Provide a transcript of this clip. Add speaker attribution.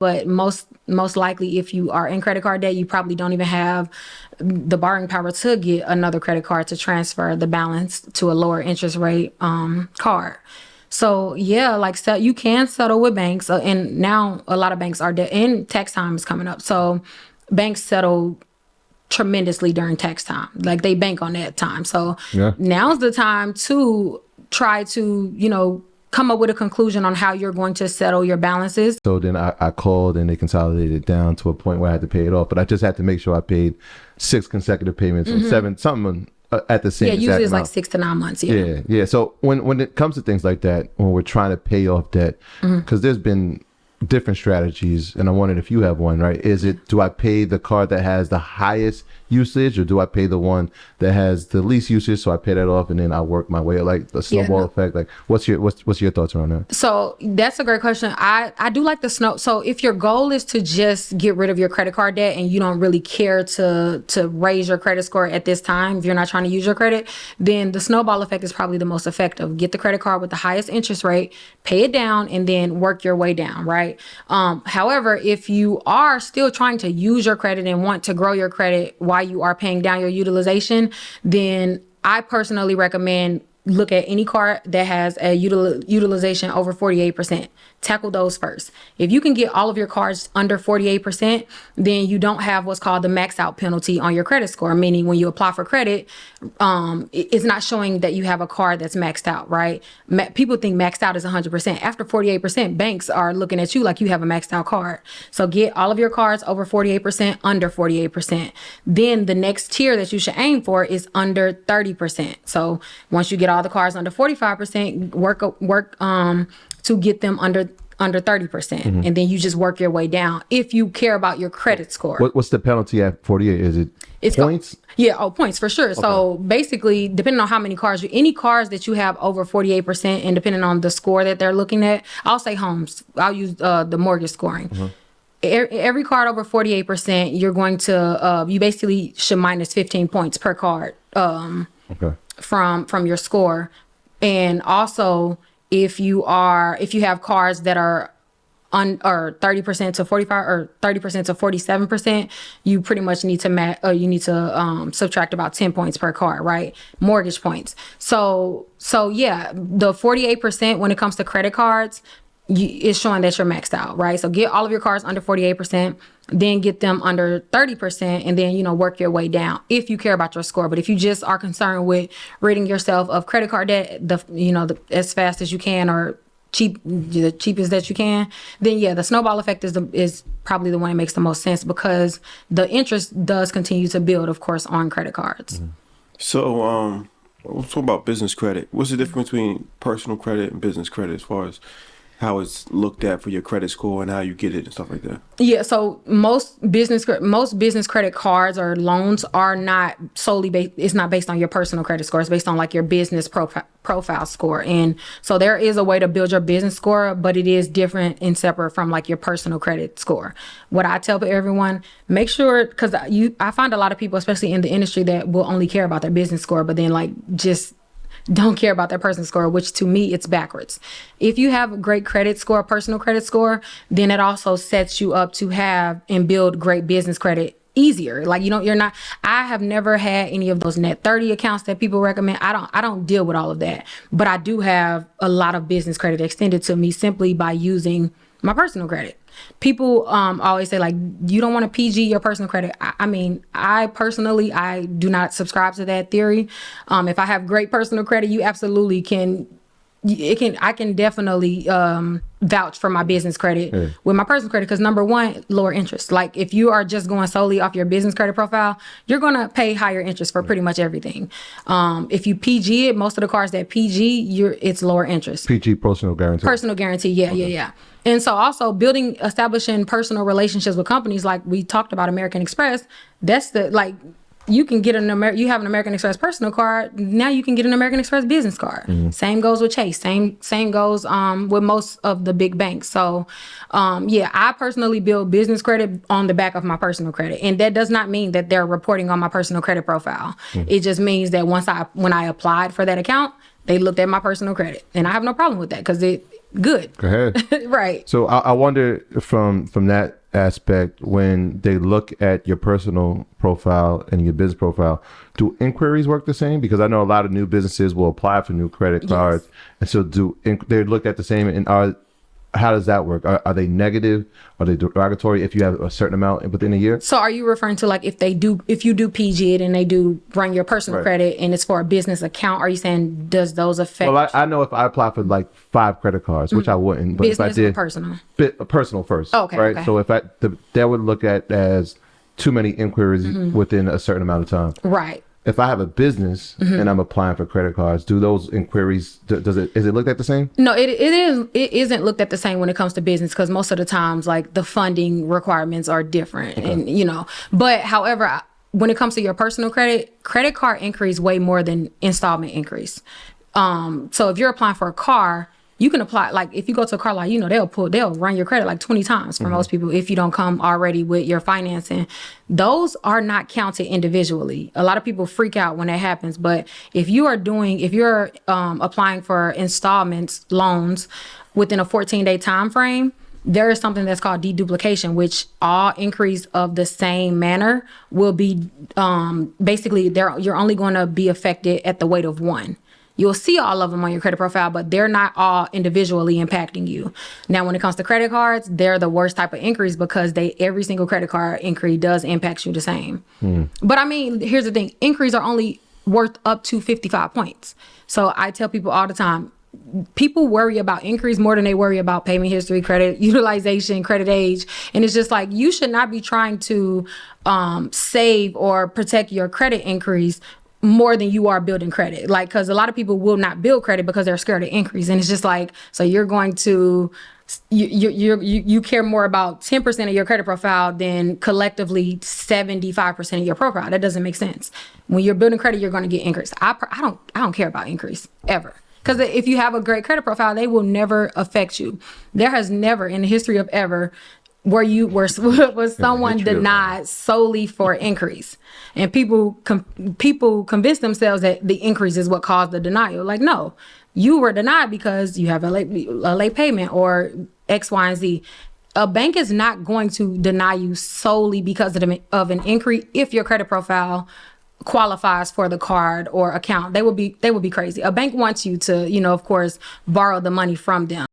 Speaker 1: But most likely, if you are in credit card debt, you probably don't even have the borrowing power to get another credit card to transfer the balance to a lower interest rate card. So yeah, like so you can settle with banks, and now a lot of banks are and tax time is coming up. So banks settle tremendously during tax time. Like they bank on that time. So now's the time to try to, come up with a conclusion on how you're going to settle your balances.
Speaker 2: So then I called and they consolidated it down to a point where I had to pay it off. But I just had to make sure I paid 6 consecutive payments or 7, something at the same
Speaker 1: Yeah, usually it's
Speaker 2: amount.
Speaker 1: like 6 to 9 months.
Speaker 2: Yeah. So when it comes to things like that, when we're trying to pay off debt, because there's been different strategies, and I wondered if you have one, right? Do I pay the card that has the highest usage, or do I pay the one that has the least usage, so I pay that off and then I work my way, like the snowball effect? Like what's your thoughts around that?
Speaker 1: So that's a great question. I do like the so if your goal is to just get rid of your credit card debt and you don't really care to raise your credit score at this time, if you're not trying to use your credit, then the snowball effect is probably the most effective. Get the credit card with the highest interest rate, pay it down, and then work your way down, right? However, if you are still trying to use your credit and want to grow your credit while you are paying down your utilization, then I personally recommend look at any card that has a utilization over 48%. Tackle those first. If you can get all of your cards under 48%, then you don't have what's called the max out penalty on your credit score, meaning when you apply for credit, it's not showing that you have a card that's maxed out, right? People think maxed out is 100%. After 48%, banks are looking at you like you have a maxed out card. So get all of your cards over 48%, under 48%. Then the next tier that you should aim for is under 30%. So once you get all the cards under 45%, work to get them under 30%, and then you just work your way down if you care about your credit score.
Speaker 2: What's the penalty at 48? Is it points?
Speaker 1: Points for sure. Okay. So basically, depending on how many cards, any cards that you have over 48%, and depending on the score that they're looking at, I'll say homes. I'll use the mortgage scoring. Every card over 48%, you're going to you basically should minus 15 points per card from your score. And also, if you have cards that are or 30% to 45 or 30% to 47%, you pretty much need to subtract about 10 points per card, right? Mortgage points. So yeah, the 48% when it comes to credit cards, it's showing that you're maxed out, right? So get all of your cards under 48%, then get them under 30%, and then, work your way down if you care about your score. But if you just are concerned with ridding yourself of credit card debt, as fast as you can or the cheapest that you can, then yeah, the snowball effect is probably the one that makes the most sense because the interest does continue to build, of course, on credit cards.
Speaker 3: So, let's talk about business credit. What's the difference between personal credit and business credit as far as how it's looked at for your credit score and how you get it and stuff like that? Yeah,
Speaker 1: so most business credit cards or loans are not solely it's not based on your personal credit score. It's based on like your business profile score. And so there is a way to build your business score, but it is different and separate from like your personal credit score. What I tell everyone, make sure, because I find a lot of people, especially in the industry, that will only care about their business score, but then like just don't care about their personal score, which to me, it's backwards. If you have a great credit score, personal credit score, then it also sets you up to have and build great business credit easier. Like, I have never had any of those net 30 accounts that people recommend. I don't deal with all of that, but I do have a lot of business credit extended to me simply by using my personal credit. People always say like, you don't want to PG your personal credit. I personally do not subscribe to that theory. If I have great personal credit, you absolutely can. I can definitely vouch for my business credit with my personal credit because number one, lower interest. Like if you are just going solely off your business credit profile, you're going to pay higher interest for pretty much everything. If you PG it, most of the cards that PG, it's lower interest.
Speaker 2: PG, personal guarantee.
Speaker 1: Personal guarantee, yeah. And so also establishing personal relationships with companies like we talked about American Express, that's you can get you have an American Express personal card, now you can get an American Express business card. Same goes with Chase, same goes with most of the big banks. So I personally build business credit on the back of my personal credit. And that does not mean that they're reporting on my personal credit profile. It just means that when I applied for that account, they looked at my personal credit. And I have no problem with that because good.
Speaker 2: Go ahead.
Speaker 1: Right.
Speaker 2: So I wonder from that aspect, when they look at your personal profile and your business profile, do inquiries work the same? Because I know a lot of new businesses will apply for new credit cards, and so they look at the same, and how does that work? Are they negative? Are they derogatory if you have a certain amount within a year?
Speaker 1: So are you referring to like if you do PG it and they do run your personal credit and it's for a business account? Are you saying does those affect?
Speaker 2: Well, I know if I apply for like 5 credit cards, which I wouldn't, but
Speaker 1: business
Speaker 2: if I did
Speaker 1: or personal?
Speaker 2: Personal first.
Speaker 1: Okay,
Speaker 2: right.
Speaker 1: okay.
Speaker 2: So if that would look at as too many inquiries within a certain amount of time.
Speaker 1: Right.
Speaker 2: If I have a business and I'm applying for credit cards, do those inquiries, is it looked at the same?
Speaker 1: No, it isn't looked at the same when it comes to business, because most of the times like the funding requirements are different. And but however, when it comes to your personal credit card increase way more than installment increase. So if you're applying for a car, you can apply, like if you go to a car lot, they'll run your credit like 20 times for most people if you don't come already with your financing. Those are not counted individually. A lot of people freak out when that happens, but if you're applying for installments loans within a 14-day time frame, there is something that's called deduplication, which all increase of the same manner will be basically you're only going to be affected at the weight of one. You'll see all of them on your credit profile, but they're not all individually impacting you. Now, when it comes to credit cards, they're the worst type of increase because every single credit card increase does impact you the same. But I mean, here's the thing. Increase are only worth up to 55 points. So I tell people all the time, people worry about increase more than they worry about payment history, credit utilization, credit age. And it's just like, you should not be trying to save or protect your credit increase more than you are building credit. Like, because a lot of people will not build credit because they're scared of increase. And it's just like, so you're going to, you care more about 10% of your credit profile than collectively 75% of your profile. That doesn't make sense. When you're building credit, you're going to get increase. I don't care about increase ever. Because if you have a great credit profile, they will never affect you. There has never in the history of ever was someone denied solely for increase, and people convince themselves that the increase is what caused the denial. Like, no, you were denied because you have a late payment or X, Y, and Z. A bank is not going to deny you solely because of an increase if your credit profile qualifies for the card or account. They would be crazy. A bank wants you to, of course, borrow the money from them.